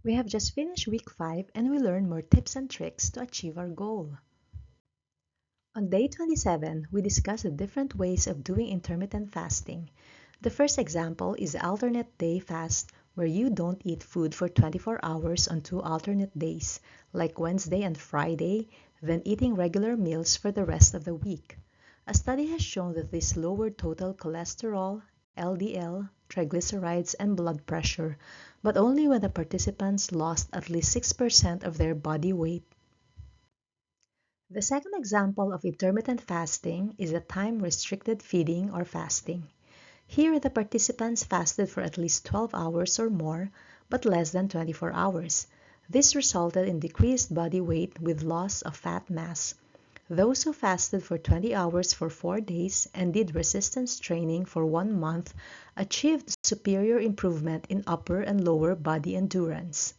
We have just finished week 5 and we learned more tips and tricks to achieve our goal. On day 27, we discussed the different ways of doing intermittent fasting. The first example is the alternate day fast, where you don't eat food for 24 hours on 2 alternate days, like Wednesday and Friday, then eating regular meals for the rest of the week. A study has shown that this lowered total cholesterol, LDL, triglycerides, and blood pressure, but only when the participants lost at least 6% of their body weight. The second example of intermittent fasting is the time-restricted feeding or fasting. Here, the participants fasted for at least 12 hours or more, but less than 24 hours. This resulted in decreased body weight with loss of fat mass. Those who fasted for 20 hours for 4 days and did resistance training for 1 month achieved superior improvement in upper and lower body endurance.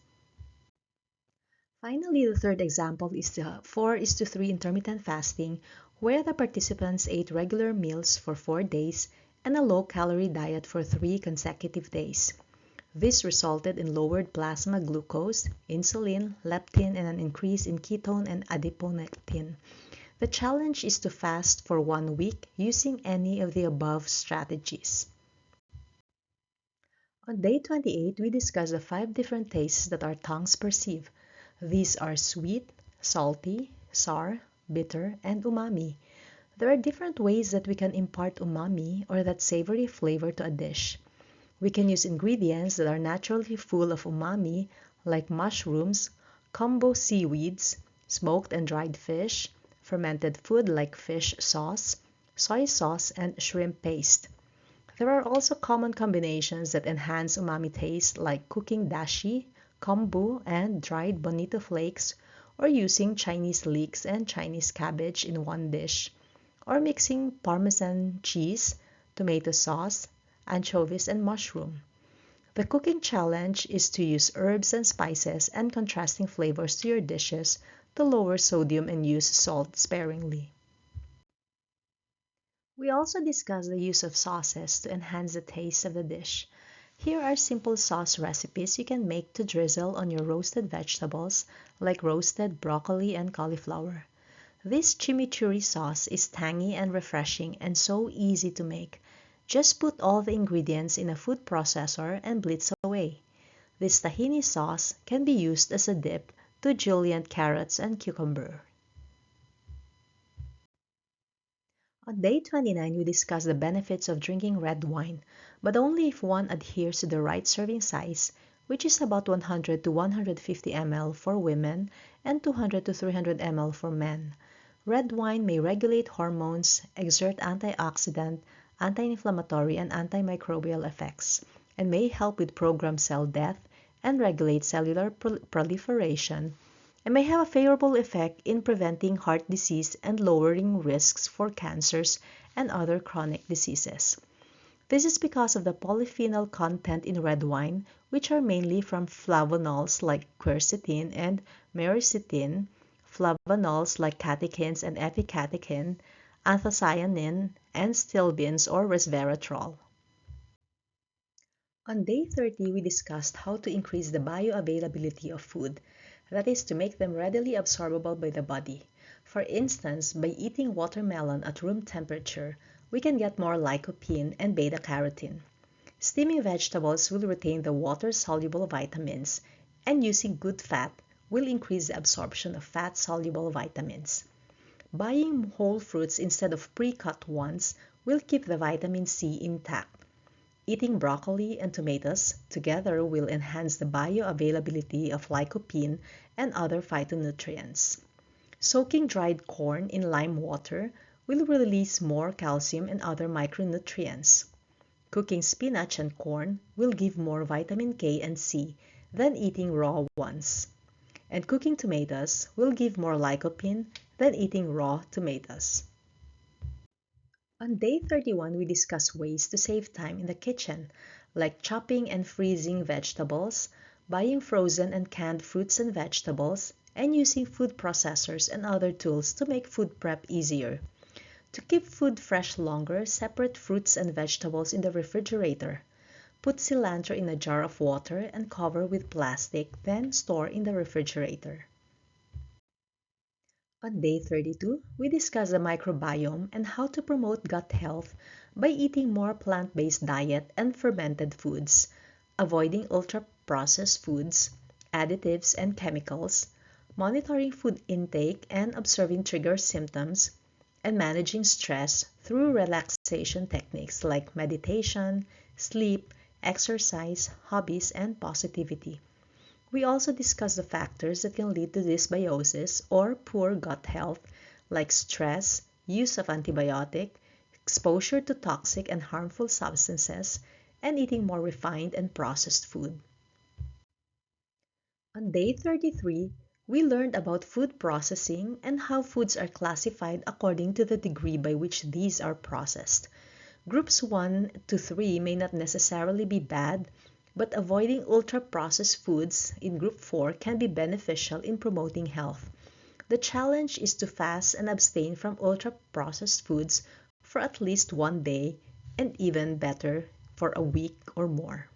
Finally, the third example is the 4:3 intermittent fasting, where the participants ate regular meals for 4 days and a low-calorie diet for 3 consecutive days. This resulted in lowered plasma glucose, insulin, leptin, and an increase in ketone and adiponectin. The challenge is to fast for 1 week using any of the above strategies. On day 28, we discussed the 5 different tastes that our tongues perceive. These are sweet, salty, sour, bitter, and umami. There are different ways that we can impart umami or that savory flavor to a dish. We can use ingredients that are naturally full of umami, like mushrooms, combo seaweeds, smoked and dried fish, fermented food like fish sauce, soy sauce, and shrimp paste. There are also common combinations that enhance umami taste like cooking dashi, kombu, and dried bonito flakes, or using Chinese leeks and Chinese cabbage in one dish, or mixing Parmesan cheese, tomato sauce, anchovies, and mushroom. The cooking challenge is to use herbs and spices and contrasting flavors to your dishes to lower sodium and use salt sparingly. We also discussed the use of sauces to enhance the taste of the dish. Here are simple sauce recipes you can make to drizzle on your roasted vegetables, like roasted broccoli and cauliflower. This chimichurri sauce is tangy and refreshing and so easy to make. Just put all the ingredients in a food processor and blitz away. This tahini sauce can be used as a dip to julienne carrots and cucumber. On day 29, we discussed the benefits of drinking red wine, but only if one adheres to the right serving size, which is about 100 to 150 ml for women and 200 to 300 ml for men. Red wine may regulate hormones, exert antioxidant, anti-inflammatory, and antimicrobial effects, and may help with programmed cell death and regulate cellular proliferation, and may have a favorable effect in preventing heart disease and lowering risks for cancers and other chronic diseases. This is because of the polyphenol content in red wine, which are mainly from flavonols like quercetin and myristicin, flavonols like catechins and epicatechin, anthocyanin, and stilbenes or resveratrol. On day 30, we discussed how to increase the bioavailability of food, that is, to make them readily absorbable by the body. For instance, by eating watermelon at room temperature, we can get more lycopene and beta-carotene. Steaming vegetables will retain the water-soluble vitamins, and using good fat will increase the absorption of fat-soluble vitamins. Buying whole fruits instead of pre-cut ones will keep the vitamin C intact. Eating broccoli and tomatoes together will enhance the bioavailability of lycopene and other phytonutrients. Soaking dried corn in lime water will release more calcium and other micronutrients. Cooking spinach and corn will give more vitamin K and C than eating raw ones. And cooking tomatoes will give more lycopene than eating raw tomatoes. On day 31, we discuss ways to save time in the kitchen, like chopping and freezing vegetables, buying frozen and canned fruits and vegetables, and using food processors and other tools to make food prep easier. To keep food fresh longer, separate fruits and vegetables in the refrigerator. Put cilantro in a jar of water and cover with plastic, then store in the refrigerator. On day 32, we discuss the microbiome and how to promote gut health by eating more plant-based diet and fermented foods, avoiding ultra-processed foods, additives and chemicals, monitoring food intake and observing trigger symptoms, and managing stress through relaxation techniques like meditation, sleep, exercise, hobbies, and positivity. We also discuss the factors that can lead to dysbiosis or poor gut health, like stress, use of antibiotic, exposure to toxic and harmful substances, and eating more refined and processed food. On day 33, we learned about food processing and how foods are classified according to the degree by which these are processed. Groups 1 to 3 may not necessarily be bad, but avoiding ultra-processed foods in Group 4 can be beneficial in promoting health. The challenge is to fast and abstain from ultra-processed foods for at least one day, and even better, for a week or more.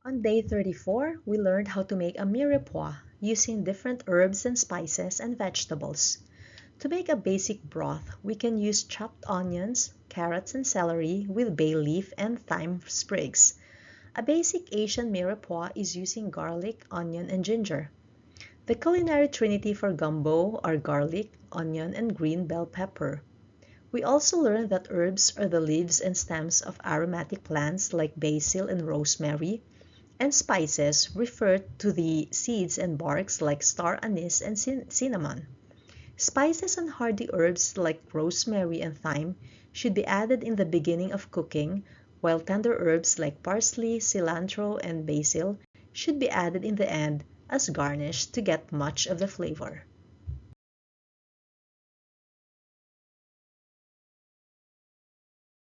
On day 34, we learned how to make a mirepoix using different herbs and spices and vegetables. To make a basic broth, we can use chopped onions, carrots, and celery with bay leaf and thyme sprigs. A basic Asian mirepoix is using garlic, onion, and ginger. The culinary trinity for gumbo are garlic, onion, and green bell pepper. We also learned that herbs are the leaves and stems of aromatic plants like basil and rosemary, and spices refer to the seeds and barks like star anise and cinnamon. Spices and hardy herbs like rosemary and thyme should be added in the beginning of cooking, while tender herbs like parsley, cilantro, and basil should be added in the end as garnish to get much of the flavor.